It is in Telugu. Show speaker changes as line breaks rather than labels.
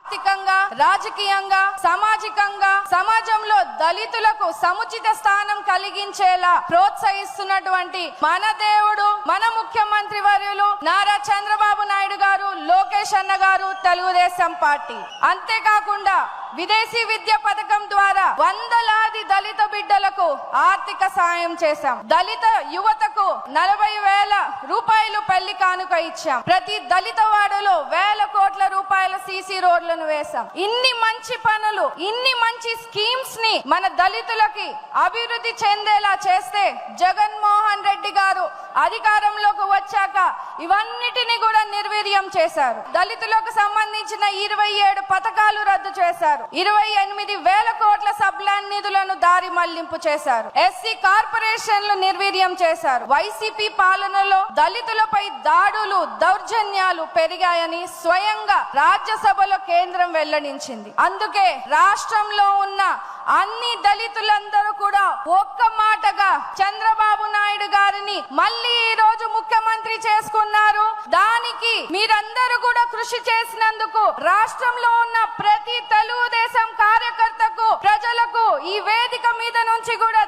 ఆర్థికంగా, రాజకీయంగా, సామాజికంగా సమాజంలో దళితులకు సముచిత స్థానం కలిగించేలా ప్రోత్సహిస్తున్నటువంటి మన దేవుడు, మన ముఖ్యమంత్రి వర్యులు నారా చంద్రబాబు నాయుడు గారు, లోకేష్ అన్న గారు, తెలుగుదేశం పార్టీ. అంతేకాకుండా విదేశీ విద్య పథకం ద్వారా వందలాది దళిత బిడ్డలకు ఆర్థిక సాయం చేశాం. దళిత యువతకు 40,000 రూపాయలు పెళ్లి కానుక ఇచ్చాం. ప్రతి దళిత వాడలో వేల కోట్ల రూపాయల సీసీ రోడ్లను వేశాం. ఇన్ని మంచి పనులు, ఇన్ని మంచి స్కీమ్స్ ని మన దళితులకి అభివృద్ధి చెందేలా చేస్తే జగన్మోహన్ రెడ్డి గారు అధికారంలోకి వచ్చాక ఇవన్నిటిని కూడా నిర్వీర్యం చేశారు. దళితులకు సంబంధించిన 27 పథకాలు రద్దు చేశారు. 28,000 కోట్ల సబ్లాన్ నిధులను దారి మళ్లింపు చేశారు. ఎస్సీ కార్పొరేషన్లు నిర్వీర్యం చేశారు. వైసీపీ పాలనలో దళితులపై దాడులు, దౌర్జన్యాలు పెరిగాయని స్వయంగా రాజ్యసభలో కేంద్రం వెల్లడించింది. అందుకే రాష్ట్రంలో ఉన్న అన్ని దళితులందరూ కూడా ఒక్క మాటగా చంద్రబాబు నాయుడు గారిని మళ్ళీ ఈ రోజు ముఖ్యమంత్రి చేసుకున్నారు. దానికి మీరందరూ కూడా కృషి చేసినందుకు రాష్ట్రంలో ఉన్న ప్రతి తెలుగుదేశం కార్యకర్తకు, ప్రజలకు ఈ వేదిక మీద నుంచి కూడా